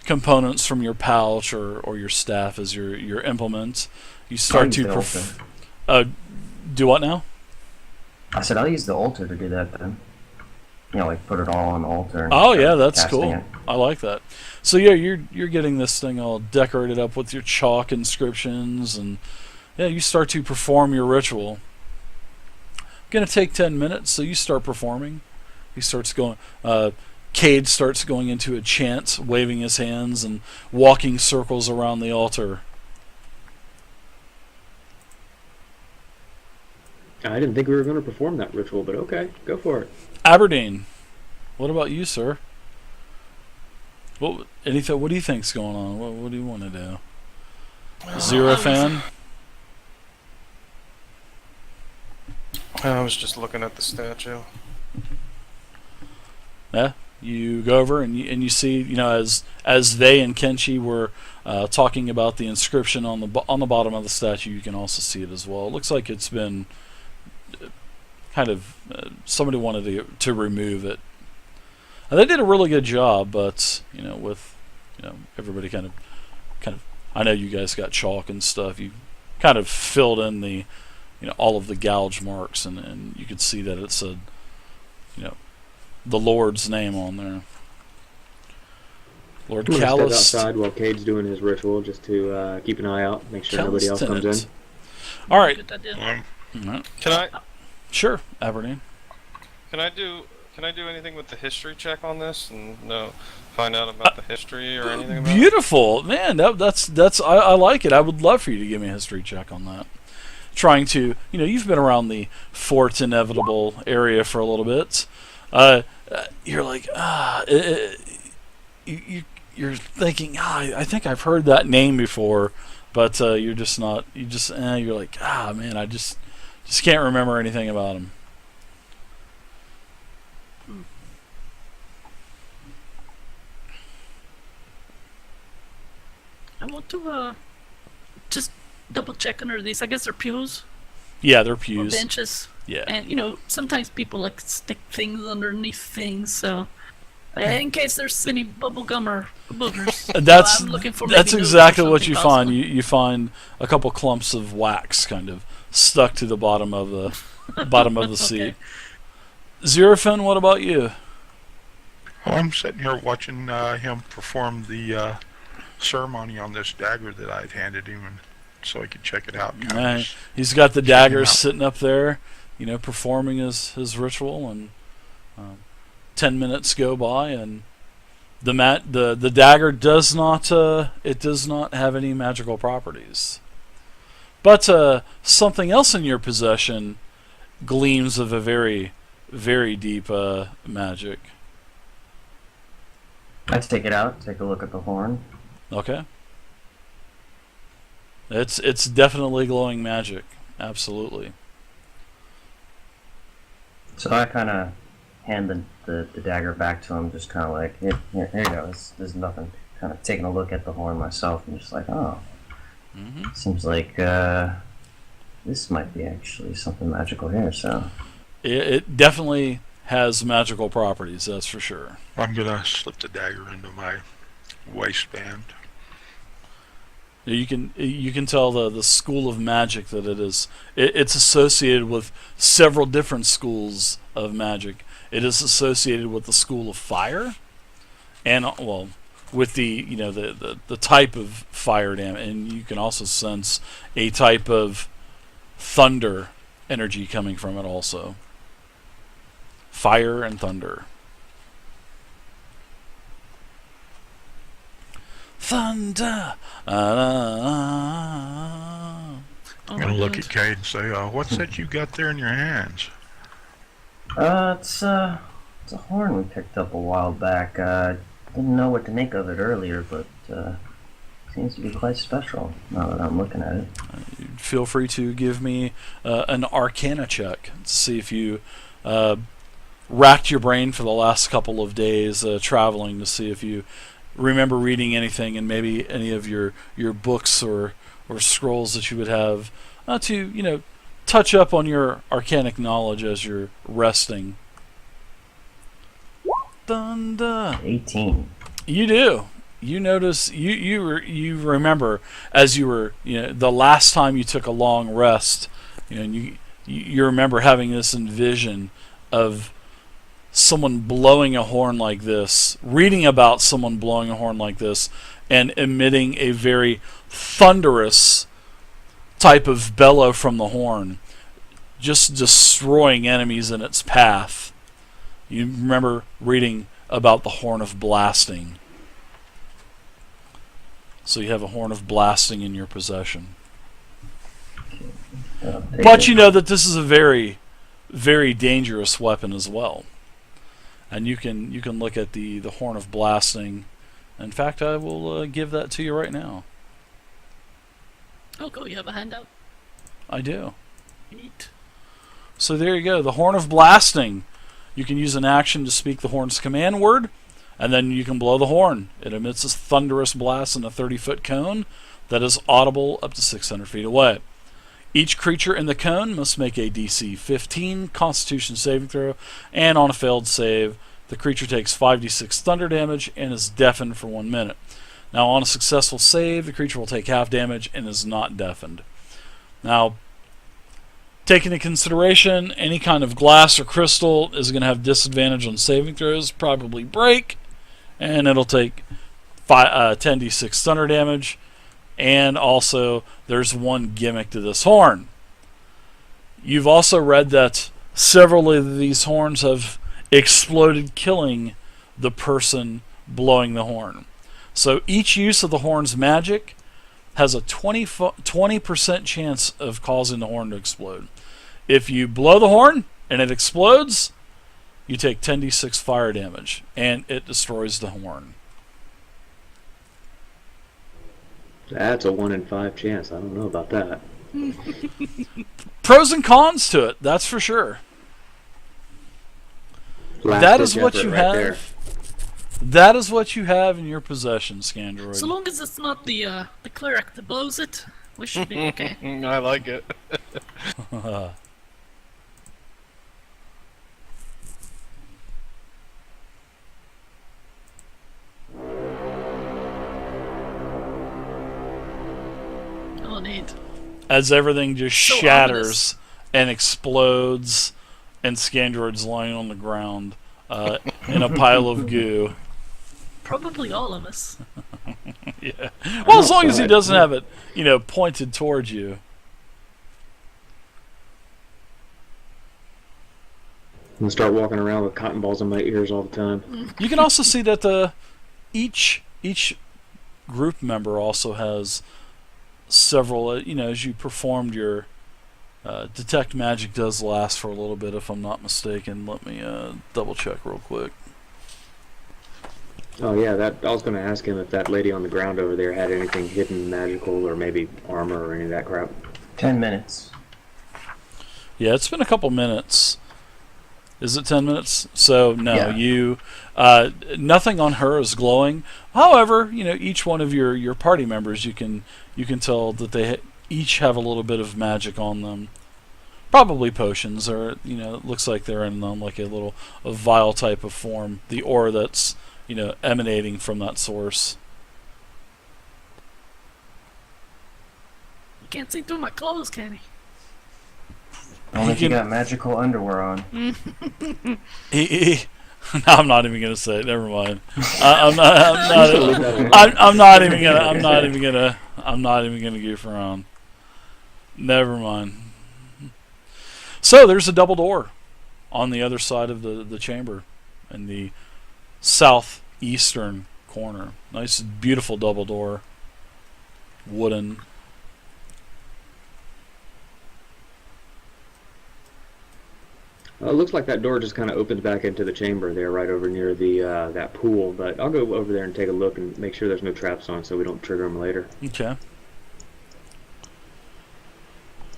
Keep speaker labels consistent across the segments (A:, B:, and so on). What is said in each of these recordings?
A: components from your pouch or your staff as your implement. You start to do what now?
B: I said I'll use the altar to do that then. You know, like put it all on the altar. And
A: Oh yeah, that's cool.
B: it.
A: I like that. So yeah, you're getting this thing all decorated up with your chalk inscriptions, and yeah, you start to perform your ritual. Gonna take 10 minutes, so you start performing. He starts going. Cade starts going into a chant, waving his hands and walking circles around the altar.
C: I didn't think we were going to perform that ritual, but okay, go for it.
A: Aberdeen, what about you, sir? What do you think's going on? What do you want to do? Zero fan?
D: I was just looking at the statue.
A: Yeah, you go over and you see, as they and Kenshi were talking about the inscription on the bottom of the statue, you can also see it as well. It looks like it's been kind of somebody wanted to remove it. They did a really good job, but with everybody kind of I know you guys got chalk and stuff. You kind of filled in the all of the gouge marks, and you could see that it said the Lord's name on there. Lord
C: I'm gonna
A: Callus.
C: step outside while Cade's doing his ritual, just to keep an eye out, make sure nobody else comes in.
A: All right.
D: Can I?
A: Sure, Aberdeen.
D: Can I do anything with the history check on this and find out about the history or anything about
A: Beautiful, man. That's I like it. I would love for you to give me a history check on that. Trying to, you've been around the Fort Inevitable area for a little bit. You're like, you're thinking, I think I've heard that name before, but you're just not. You're like, man, I just can't remember anything about him.
E: I want to just double check under these. I guess they're pews.
A: Yeah, they're
E: Or
A: pews.
E: benches.
A: Yeah.
E: And sometimes people like stick things underneath things, so in case there's any bubble gum or boogers.
A: That's
E: I'm looking for
A: that's
E: maybe
A: exactly
E: those or
A: what you
E: something
A: find.
E: possible.
A: You find a couple clumps of wax kind of stuck to the bottom of the seat. Zerafin, what about you?
F: Well, I'm sitting here watching him perform the ceremony on this dagger that I'd handed him, so I could check it out.
A: He's got the dagger sitting up there, performing his ritual, and 10 minutes go by, and the dagger does not have any magical properties, but something else in your possession gleams of a very, very deep magic.
B: I take it out, take a look at the horn.
A: Okay. It's definitely glowing magic. Absolutely.
B: So I kind of hand the dagger back to him, just kind of like, here you go. There's nothing. Kind of taking a look at the horn myself, and just like, seems like this might be actually something magical here. So
A: it definitely has magical properties. That's for sure.
F: I'm gonna slip the dagger into my waistband.
A: You can tell the school of magic that it is. It's associated with several different schools of magic. It is associated with the school of fire, and with the type of fire dam, and you can also sense a type of thunder energy coming from it also. Fire and thunder. Thunder.
F: I'm gonna look at Cade and say, "What's that you got there in your hands?"
B: It's a horn we picked up a while back. Didn't know what to make of it earlier, but seems to be quite special now that I'm looking at it.
A: Feel free to give me an Arcana check to see if you racked your brain for the last couple of days traveling to see if you remember reading anything in maybe any of your books or scrolls that you would have to touch up on your arcanic knowledge as you're resting. Thunder.
B: 18.
A: You you notice you remember as you were the last time you took a long rest, and you remember having this envision of someone blowing a horn like this, reading about someone blowing a horn like this, and emitting a very thunderous type of bellow from the horn, just destroying enemies in its path. You remember reading about the horn of blasting. So you have a horn of blasting in your possession. But you know that this is a very, very dangerous weapon as well. And you can look at the horn of blasting. In fact, I will give that to you right now.
E: Oh, cool. You have a handout?
A: I do.
E: Neat.
A: So there you go. The horn of blasting. You can use an action to speak the horn's command word, and then you can blow the horn. It emits a thunderous blast in a 30-foot cone that is audible up to 600 feet away. Each creature in the cone must make a DC 15 Constitution saving throw, and on a failed save, the creature takes 5d6 thunder damage and is deafened for 1 minute. Now, on a successful save, the creature will take half damage and is not deafened. Now, take into consideration, any kind of glass or crystal is going to have disadvantage on saving throws, probably break, and it'll take 10d6 thunder damage. And also, there's one gimmick to this horn. You've also read that several of these horns have exploded, killing the person blowing the horn. So each use of the horn's magic has a 20% chance of causing the horn to explode. If you blow the horn and it explodes, you take 10d6 fire damage, and it destroys the horn.
C: That's a 1 in 5 chance. I don't know about that.
A: Pros and cons to it, that's for sure. That is what you have.
C: There.
A: That is what you have in your possession, Scandroid.
E: So long as it's not the cleric that blows it, we should be okay.
D: I like it.
E: Oh, neat.
A: As everything just
E: So
A: shatters
E: ominous.
A: and explodes, and Scandroid's lying on the ground in a pile of goo.
E: Probably all of us.
A: Yeah. Well, as long as he doesn't have it, pointed towards you.
C: I'm gonna start walking around with cotton balls in my ears all the time.
A: You can also see that each group member also has several. As you performed your detect magic does last for a little bit, if I'm not mistaken. Let me double check real quick.
C: Oh yeah, I was gonna ask him if that lady on the ground over there had anything hidden magical or maybe armor or any of that crap.
B: 10 minutes.
A: Yeah, it's been a couple minutes. Is it 10 minutes? So no,
B: Yeah.
A: you nothing on her is glowing. However, each one of your party members, you can tell that they each have a little bit of magic on them. Probably potions, or it looks like they're in like a vial type of form. The aura that's emanating from that source.
E: You can't see through my clothes, can he?
B: Only if you got magical underwear on.
A: No, I'm not even gonna say it. Never mind. I'm not even gonna goof around. Never mind. So there's a double door on the other side of the chamber, in the southeastern corner. Nice, beautiful double door, wooden.
C: It looks like that door just kind of opens back into the chamber there, right over near the that pool. But I'll go over there and take a look and make sure there's no traps on, so we don't trigger them later.
A: Okay.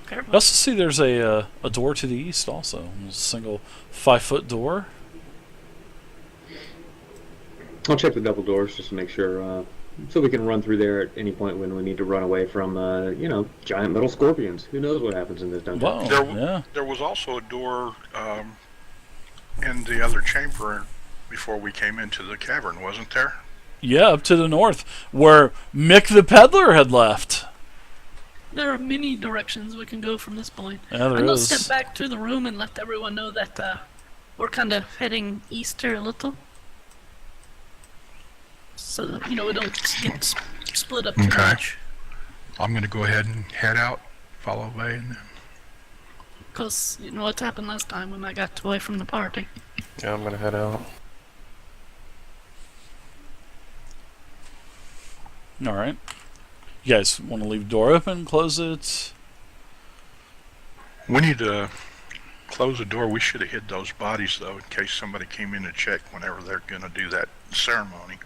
E: Careful.
A: I also see there's a door to the east. Also, there's a single 5-foot door.
C: I'll check the double doors just to make sure, so we can run through there at any point when we need to run away from, giant metal scorpions. Who knows what happens in this dungeon?
A: Wow.
F: There was also a door in the other chamber before we came into the cavern, wasn't there?
A: Yeah, up to the north, where Mick the Peddler had left.
E: There are many directions we can go from this point.
A: Yeah, there
E: I'm gonna
A: is.
E: step back to the room and let everyone know that we're kind of heading east here a little. So that, we don't get split up too
F: Okay.
E: much.
F: I'm going to go ahead and head out, follow Vay, and then
E: Because, what happened last time when I got away from the party.
D: Yeah, I'm gonna head out.
A: All right. You guys want to leave the door open, close it?
F: we need to close the door. We should have hid those bodies, though, in case somebody came in to check whenever they're going to do that ceremony.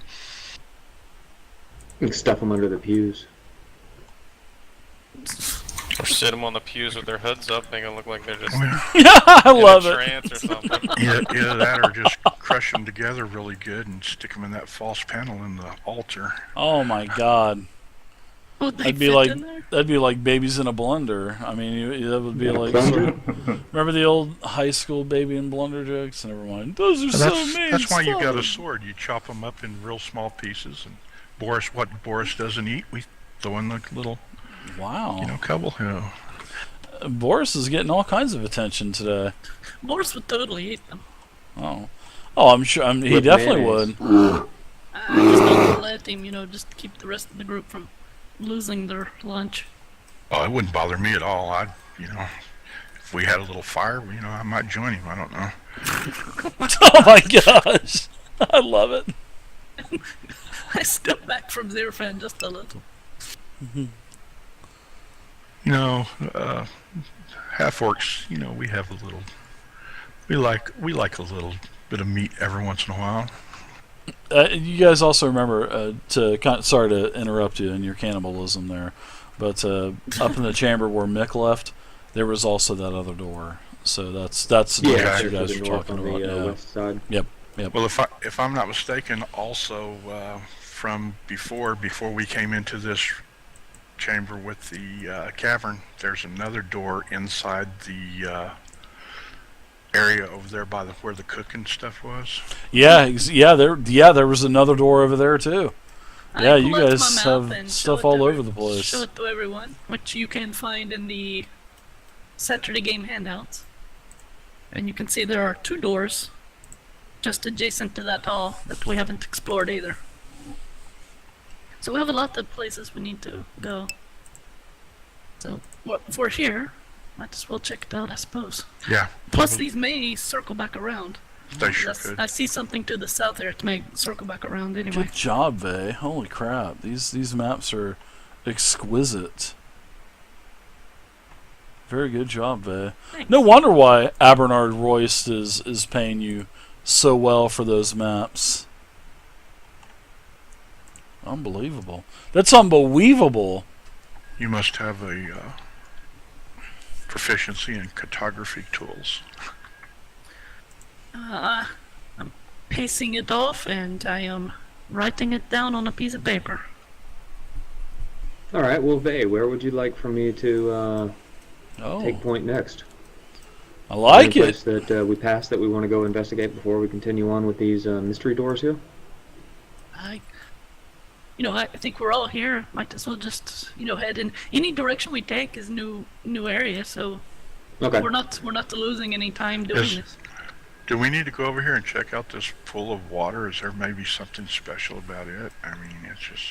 C: You can stuff them under the pews.
D: Or sit them on the pews with their hoods up, make it look like they're just
A: Yeah, I
D: in
A: love
D: a
A: it.
D: trance or something.
F: Either that or just crush them together really good and stick them in that false panel in the altar.
A: Oh my God.
E: Would they
A: That'd be
E: fit
A: like
E: in there?
A: that'd be like babies in a blender. I mean, that would be like.
C: Plunger?
A: Remember the old high school baby in blender jokes? Never mind. Those are so mean.
F: That's why you got a
A: stop.
F: sword. You chop them up in real small pieces. And what Boris doesn't eat, we throw in the little,
A: Wow.
F: couple.
A: Boris is getting all kinds of attention today.
E: Boris would totally eat them.
A: Oh. Oh, I'm sure. He
C: With
A: definitely
C: mayonnaise.
A: would.
E: I just don't let him, just to keep the rest of the group from losing their lunch.
F: Oh, it wouldn't bother me at all. If we had a little fire, I might join him. I don't know.
A: Oh my gosh. I love it.
E: I step back from Zerfan just a little.
F: Half orcs. We have a little. We like a little bit of meat every once in a while.
A: You guys also remember sorry to interrupt you in your cannibalism there, but up in the chamber where Mick left, there was also that other door. So that's the door
C: Yeah,
A: that you
C: there's
A: guys
C: the
A: were
C: north
A: talking
C: on the
A: about. Yeah.
C: west side.
F: Well, if I'm not mistaken, also from before we came into this chamber with the cavern, there's another door inside the area over there by where the cooking stuff was.
A: There was another door over there too. Yeah,
E: I
A: you
E: pull out
A: guys
E: my map
A: have
E: and
A: stuff
E: show it
A: all
E: to
A: over the place.
E: Show it to everyone, which you can find in the Saturday game handouts. And you can see there are 2 doors just adjacent to that hall that we haven't explored either. So we have a lot of places we need to go. So, if we're here, might as well check it out, I suppose.
F: Yeah.
E: Plus, these may circle back around.
F: They sure
E: Yes,
F: could.
E: I see something to the south there to make circle back around anyway.
A: Good job, Vay. Holy crap. These maps are exquisite. Very good job, Vay.
E: Thanks.
A: No wonder why Abernard Royce is paying you so well for those maps. Unbelievable. That's unbelievable.
F: You must have a proficiency in cartography tools.
E: I'm pacing it off and I am writing it down on a piece of paper.
C: All right. Well, Vay, where would you like for me to take
A: Oh,
C: point next?
A: I like
C: Any
A: it.
C: place that we passed that we want to go investigate before we continue on with these mystery doors here?
E: I think we're all here. Might as well just, head in. Any direction we take is new area, so
C: Okay.
E: we're not losing any time doing
F: Yes.
E: this.
F: Do we need to go over here and check out this pool of water? Is there maybe something special about it? I mean, it's just...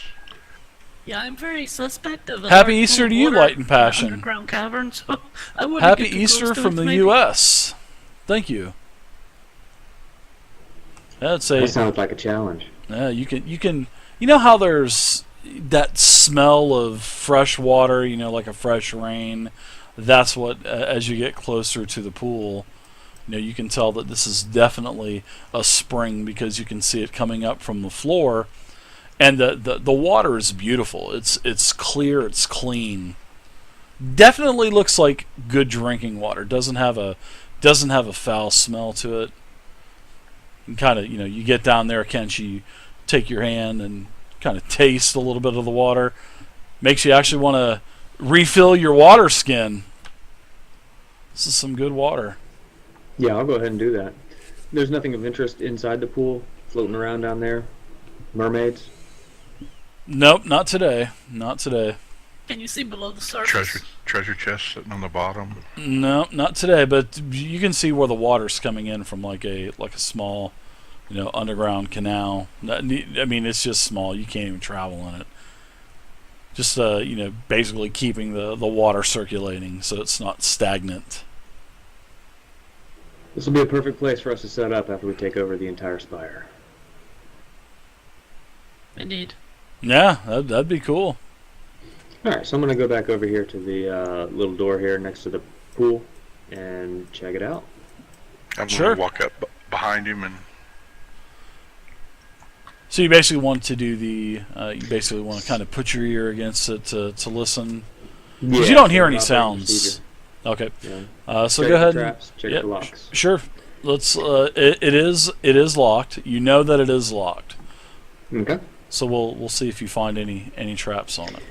E: Yeah, I'm very suspect of.
A: Happy Easter to you, Light and Passion.
E: Underground caverns. I wouldn't
A: Happy
E: get too
A: Easter
E: close to
A: from
E: it,
A: the
E: maybe.
A: U.S. Thank you. That's
C: That sounds like a challenge.
A: Yeah, you can. You know how there's that smell of fresh water, like a fresh rain. That's what, as you get closer to the pool, you can tell that this is definitely a spring because you can see it coming up from the floor, and the water is beautiful. It's clear, it's clean. Definitely looks like good drinking water. Doesn't have a foul smell to it. And kind of, you get down there, Kenshi, take your hand and kind of taste a little bit of the water. Makes you actually want to refill your water skin. This is some good water.
C: Yeah, I'll go ahead and do that. There's nothing of interest inside the pool floating around down there. Mermaids?
A: Nope, not today. Not today.
E: Can you see below the surface?
F: Treasure chest sitting on the bottom.
A: No, not today. But you can see where the water's coming in from, like a small, underground canal. I mean, it's just small. You can't even travel in it. Just basically keeping the water circulating so it's not stagnant.
C: This will be a perfect place for us to set up after we take over the entire Spire.
E: Indeed.
A: Yeah, that'd be cool.
C: Alright, so I'm going to go back over here to the little door here next to the pool and check it out.
F: I'm
A: Sure.
F: gonna walk up behind him and
A: So you basically want to do you basically want to kind of put your ear against it to listen. Because you don't hear any sounds. Okay.
C: Yeah.
A: So
C: Check
A: go ahead.
C: the traps, check the locks.
A: Sure. Let's. It is locked. You know that it is locked.
C: Okay.
A: So we'll see if you find any traps on it.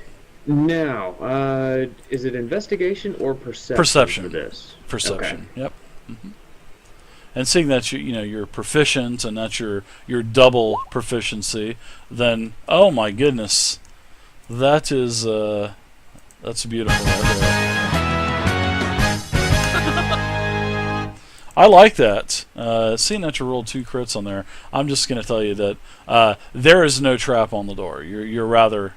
C: Now, is it investigation or perception?
A: Perception.
C: For this?
A: Perception. Yep. And seeing that you're proficient and that's your double proficiency, then oh my goodness, that's beautiful right there. I like that. Seeing that you rolled 2 crits on there, I'm just going to tell you that there is no trap on the door. You're rather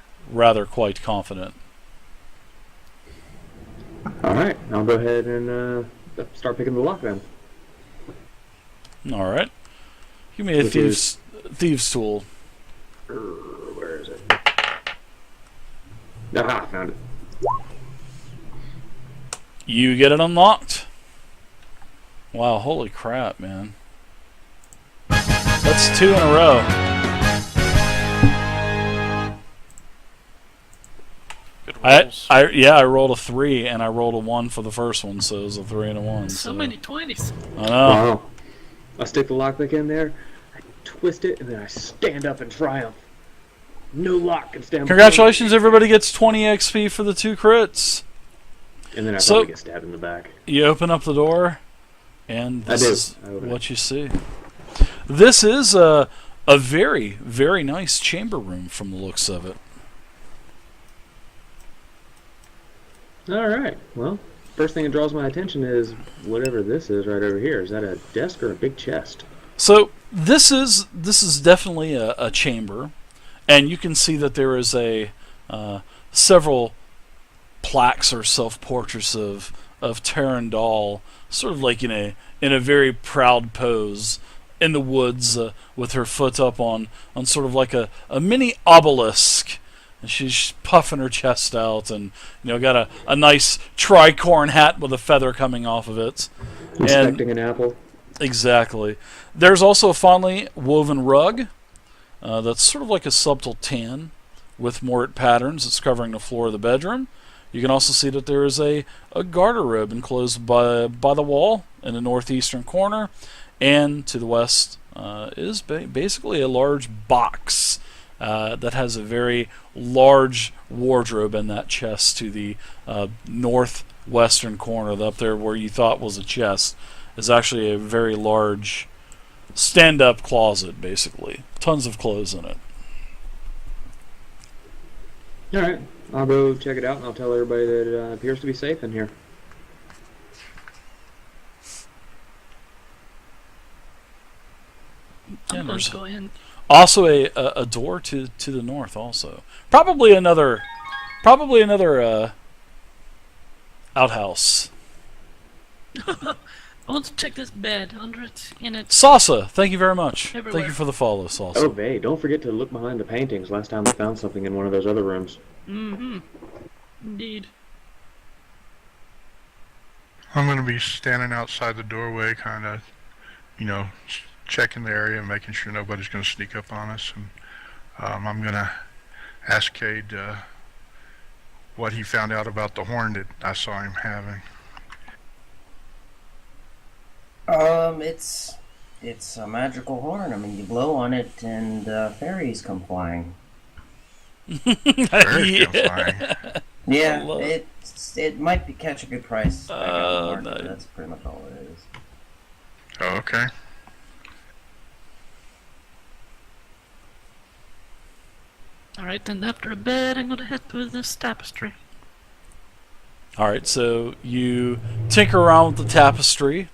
A: quite confident.
C: All right, I'll go ahead and start picking the lock then.
A: All right. Give me a thieves tool.
C: Where is it? Aha, found it.
A: You get it unlocked. Wow, holy crap, man. That's 2 in a row.
D: Good rolls.
A: I rolled a 3 and I rolled a 1 for the first one, so it was a 3 and a 1.
E: So many 20s.
A: I know.
C: Wow. I stick the lockpick in there, I twist it, and then I stand up in triumph. No lock can stand.
A: Congratulations, everybody gets 20 XP for the 2 crits.
C: And then I
A: So-
C: probably get stabbed in the back.
A: You open up the door, and this
C: I do.
A: is
C: I open
A: what you see. This is a very, very nice chamber room from the looks of it.
C: All right. Well, first thing that draws my attention is whatever this is right over here. Is that a desk or a big chest?
A: So this is definitely a chamber, and you can see that there is several plaques or self-portraits of Tarandal, sort of like in a very proud pose in the woods, with her foot up on sort of like a mini obelisk. And she's puffing her chest out, and got a nice tricorn hat with a feather coming off of it.
C: Inspecting an apple.
A: Exactly. There's also a finely woven rug that's sort of like a subtle tan with Mort patterns that's covering the floor of the bedroom. You can also see that there is a garderobe enclosed by the wall in the northeastern corner, and to the west is basically a large box that has a very large wardrobe in that chest to the northwestern corner. Up there where you thought was a chest is actually a very large stand-up closet, basically. Tons of clothes in it.
C: All right. I'll go check it out, and I'll tell everybody that it appears to be safe in here.
E: I'm going to go in.
A: Also a door to the north also. Probably another outhouse.
E: I want to check this bed under it, in it.
A: Sasa, thank you very much.
E: Everywhere.
A: Thank you for the follow, Sasa.
C: Oh, Vay, don't forget to look behind the paintings. Last time we found something in one of those other rooms.
E: Mm-hmm. Indeed.
F: I'm going to be standing outside the doorway, kind of, checking the area and making sure nobody's going to sneak up on us. And I'm going to ask Cade what he found out about the horn that I saw him having.
B: It's a magical horn. I mean, you blow on it and fairies come flying.
F: Fairies come flying.
B: Yeah, it might catch a good price. I got the horn,
A: nice.
B: but that's pretty much all it is.
F: Oh, okay.
E: Alright, then after a bed, I'm gonna head to this tapestry.
A: All right, so you tinker around with the tapestry,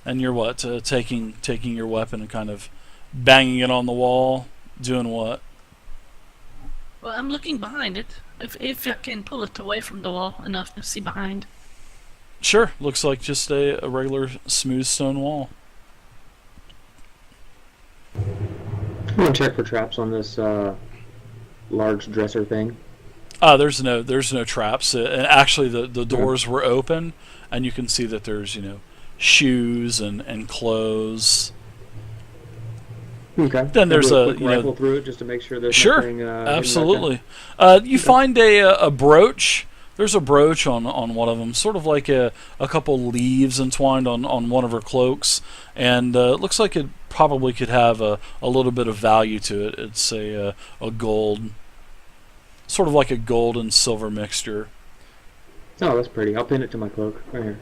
A: and you're what? Taking your weapon and kind of banging it on the wall, doing what?
E: Well, I'm looking behind it. If I can pull it away from the wall enough to see behind.
A: Sure, looks like just a regular smooth stone wall.
C: I'm gonna check for traps on this large dresser thing.
A: There's no traps. And actually, the doors were open, and you can see that there's shoes and clothes.
C: Okay.
A: Then there's
C: I'll do
A: a,
C: quick
A: you know-
C: rifle through it just to make sure there's
A: Sure,
C: nothing. hidden back there.
A: absolutely. You find a brooch. There's a brooch on one of them, sort of like a couple leaves entwined on one of her cloaks, and it looks like it probably could have a little bit of value to it. It's a gold, sort of like a gold and silver mixture.
C: Oh, that's pretty. I'll pin it to my cloak right here.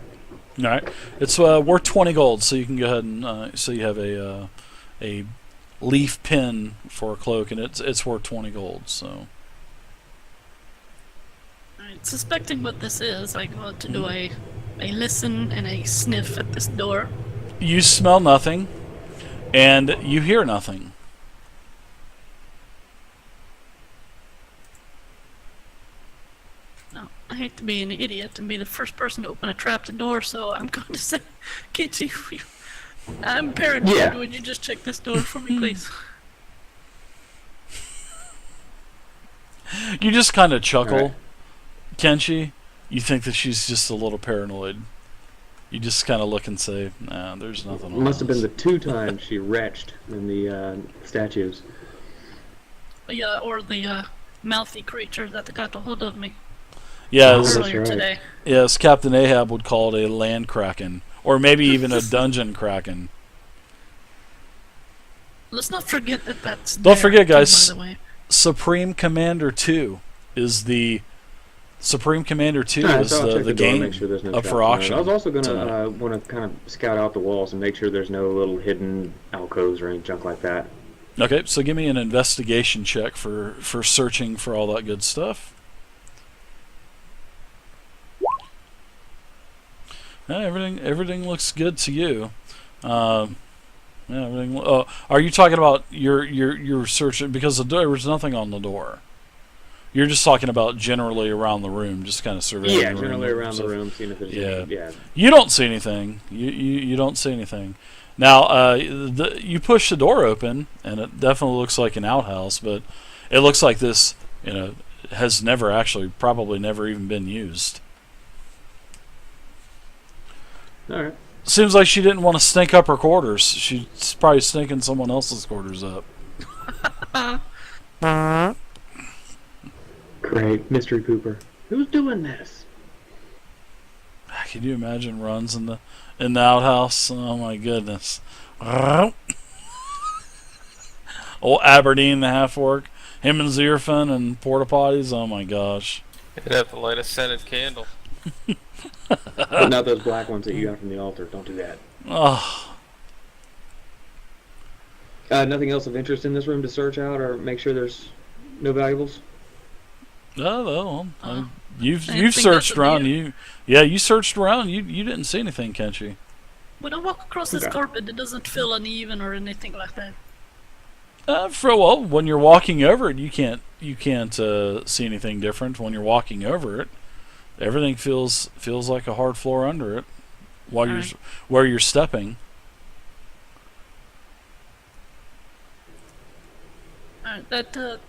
A: All right, it's worth 20 gold, so you can go ahead and so you have a leaf pin for a cloak, and it's worth 20 gold. So
E: Alright, suspecting what this is, I go to do a listen and a sniff at this door.
A: you smell nothing, and you hear nothing.
E: No, I hate to be an idiot and be the first person to open a trap door, so I'm going to say, Kitty, I'm paranoid.
C: Yeah.
E: Would you just check this door for me, please?
A: You just kind of chuckle,
C: Alright.
A: Kenshi. You think that she's just a little paranoid. You just kind of look and say, "Nah, there's nothing."
C: It
A: on
C: must have been
A: this."
C: the 2 times she retched in the statues.
E: Yeah, or the mouthy creature that got a hold of me
A: Yeah,
C: Oh,
A: as,
C: that's
E: earlier
C: right.
E: today.
A: yes, Captain Ahab would call it a land kraken, or maybe even a dungeon kraken.
E: Let's not forget that that's
A: Don't
E: there,
A: forget,
E: too,
A: guys.
E: by the way.
A: Supreme Commander 2 is the Supreme Commander 2
C: Alright,
A: is
C: so I'll check
A: the
C: door and
A: game
C: make sure there's no
A: up
C: traps
A: for
C: on it.
A: auction.
C: I was also going
A: tonight.
C: to want to kind of scout out the walls and make sure there's no little hidden alcoves or any junk like that.
A: Okay, so give me an investigation check for searching for all that good stuff. Yeah, everything looks good to you. Yeah, everything. Oh, are you talking about your search? Because there was nothing on the door. You're just talking about generally around the room, just kind of surveying.
C: Yeah,
A: the room,
C: generally
A: looking
C: around
A: for
C: the
A: stuff.
C: room, seeing if there's
A: Yeah.
C: any, yeah.
A: You don't see anything. You don't see anything. Now, you push the door open, and it definitely looks like an outhouse, but it looks like this, has probably never even been used.
C: All right.
A: Seems like she didn't want to stink up her quarters. She's probably stinking someone else's quarters up.
C: Great. Mystery pooper. Who's doing this?
A: Can you imagine runs in the outhouse? Oh my goodness. Old Aberdeen, the half orc, him and Zerfin and porta potties. Oh my gosh.
D: You'd have to light a scented candle.
C: But not those black ones that you got from the altar. Don't do that.
A: Oh,
C: Nothing else of interest in this room to search out or make sure there's no valuables?
A: well, you've
E: anything
A: searched
E: that's
A: around.
E: new?
A: You searched around. You didn't see anything, Kenshi.
E: When I walk across this
C: Okay.
E: carpet, it doesn't feel uneven or anything like that.
A: When you're walking over it, you can't see anything different. When you're walking over it, everything feels like a hard floor under it while
E: Alright.
A: where you're stepping.
E: Alright, that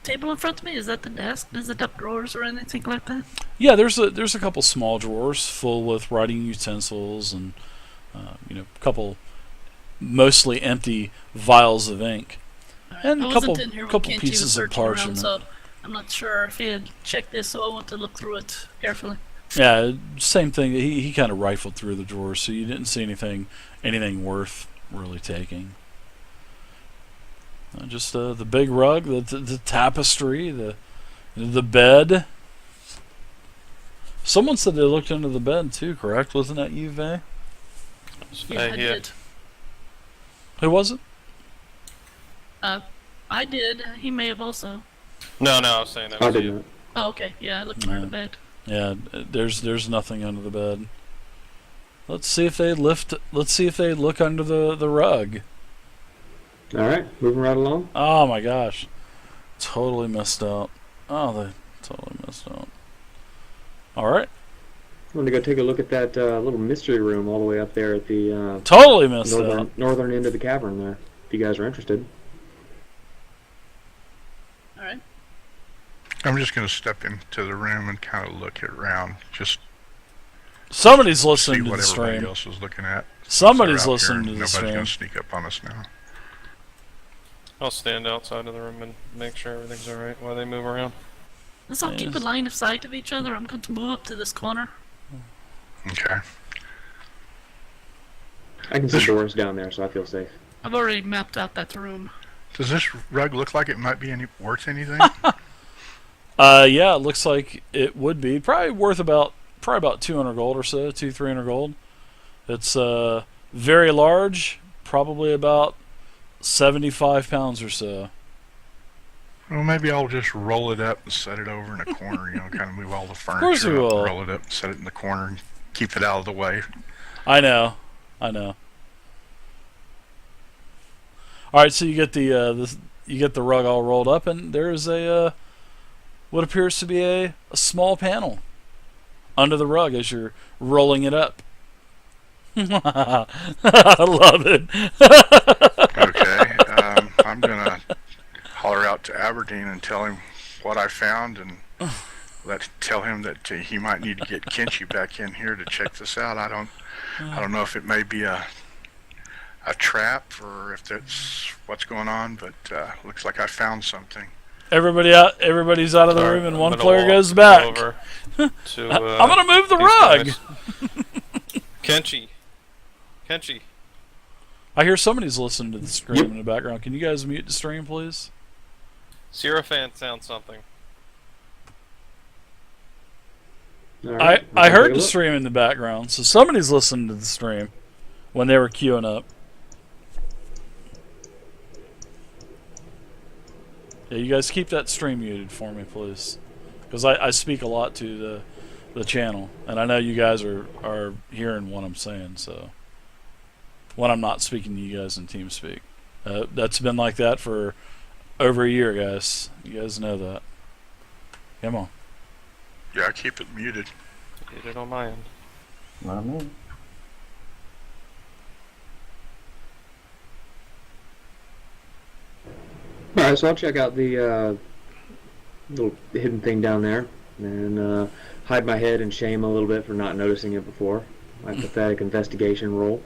E: table in front of me, is that the desk? Does it have drawers or anything like that?
A: Yeah, there's a couple small drawers full with writing utensils and a couple mostly empty vials of ink.
E: Alright,
A: And
E: I
A: a
E: wasn't
A: couple-
E: in here when
A: couple
E: Kenji
A: pieces
E: was
A: of
E: searching around,
A: parchment.
E: so I'm not sure if he had checked this, so I want to look through it carefully.
A: Yeah, same thing. He kind of rifled through the drawers, so you didn't see anything worth really taking. Just the big rug, the tapestry, the bed. Someone said they looked under the bed too. Correct? Wasn't that you, Vay?
E: Yeah, I
D: yeah.
E: did.
A: Who was it?
E: I did. He may have also.
D: No, I was saying that
C: I
D: was
C: did
D: you.
C: not.
E: Oh, okay. Yeah, I looked under the bed.
A: Yeah, there's nothing under the bed. Let's see if they lift. Let's see if they look under the rug.
C: All right, moving right along.
A: Oh my gosh, totally missed out. Oh, they totally missed out. All right,
C: I'm gonna go take a look at that little mystery room all the way up there at the
A: totally missed out.
C: northern end of the cavern there. If you guys are interested.
E: All right.
F: I'm just going to step into the room and kind of look around, just
A: Somebody's
F: see
A: listening to
F: what
A: the
F: everybody
A: stream.
F: else is looking at.
A: Somebody's
F: They're out
A: listening
F: here
A: to
F: and
A: the
F: nobody's
A: stream.
F: going to sneak up on us now.
D: I'll stand outside of the room and make sure everything's alright while they move around.
E: Let's all keep a
A: Yes.
E: line of sight of each other. I'm going to move up to this corner.
F: Okay.
C: I can see doors down there, so I feel safe.
E: I've already mapped out that room.
F: Does this rug look like it might be worth anything?
A: Yeah, it looks like it would be probably worth about 200 gold or so, 300 gold. It's very large, probably about 75 pounds or so.
F: Well, maybe I'll just roll it up and set it over in a corner, kind of move all the furniture
A: course you
F: up,
A: will.
F: roll it up and set it in the corner and keep it out of the way.
A: I know. All right, so you get the rug all rolled up, and there's a what appears to be a small panel under the rug as you're rolling it up. I love it.
F: Okay, I'm going to holler out to Aberdeen and tell him what I found and tell him that he might need to get Kenshi back in here to check this out. I don't know if it may be a trap or if that's what's going on, but looks like I found something.
A: Everybody's out of the room, and
D: I'm
A: one
D: gonna
A: player
D: walk
A: goes back.
D: over to,
A: I'm gonna move the
D: these
A: rug.
D: guys. Kenshi.
A: I hear somebody's listening to the stream in the background. Can you guys mute the stream, please?
D: Sierrafan found something.
C: All right,
A: I
C: I'll
A: heard
C: take a
A: the
C: look.
A: stream in the background, so somebody's listening to the stream when they were queuing up. Yeah, you guys keep that stream muted for me, please, because I speak a lot to the channel, and I know you guys are hearing what I'm saying. So when I'm not speaking to you guys in TeamSpeak, that's been like that for over a year, guys. You guys know that. Come on.
F: Yeah, I keep it muted.
D: Did it on my end.
B: Not me.
C: All right, so I'll check out the little hidden thing down there and hide my head in shame a little bit for not noticing it before. My pathetic investigation roll.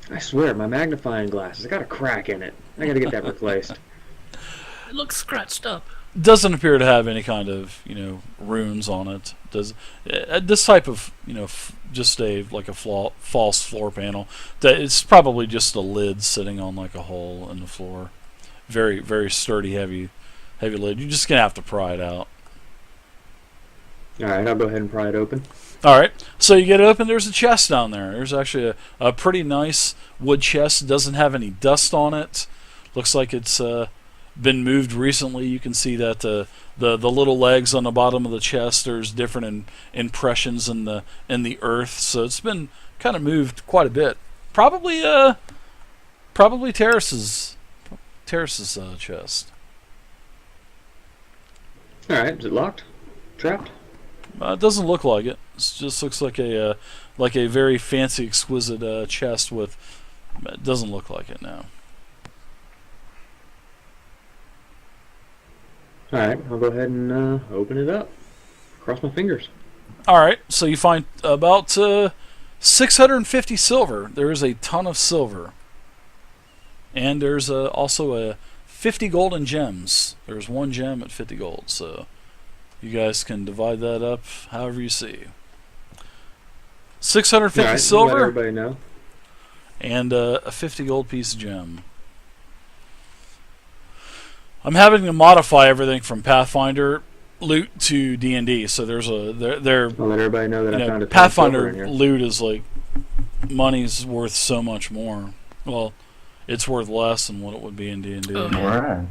C: I swear, my magnifying glass has got a crack in it. I gotta get that replaced.
E: It looks scratched up.
A: Doesn't appear to have any kind of runes on it. Does this type of just a false floor panel? That it's probably just a lid sitting on like a hole in the floor. Very very sturdy, heavy lid. You're just gonna have to pry it out.
C: All right, I'll go ahead and pry it open.
A: All right, so you get it open. There's a chest down there. There's actually a pretty nice wood chest. It doesn't have any dust on it. Looks like it's been moved recently. You can see that the little legs on the bottom of the chest, there's different impressions in the earth. So it's been kind of moved quite a bit. Probably Terrace's chest.
C: All right, is it locked? Trapped?
A: It doesn't look like it. It just looks like a very fancy, exquisite chest with. It doesn't look like it now.
C: All right, I'll go ahead and open it up. Cross my fingers.
A: All right, so you find about 650 silver. There is a ton of silver, and there's also a 50 golden gems. There's one gem at 50 gold, so you guys can divide that up however you see. 650
C: All right, Let
A: silver
C: everybody know.
A: and a 50 gold piece gem. I'm having to modify everything from Pathfinder loot to D&D, so there's
C: I'll let everybody know that I found a ton of silver
A: Pathfinder
C: in here.
A: loot is like money's worth so much more. Well, it's worth less than what it would be in D&D.
E: Okay.
B: Alright.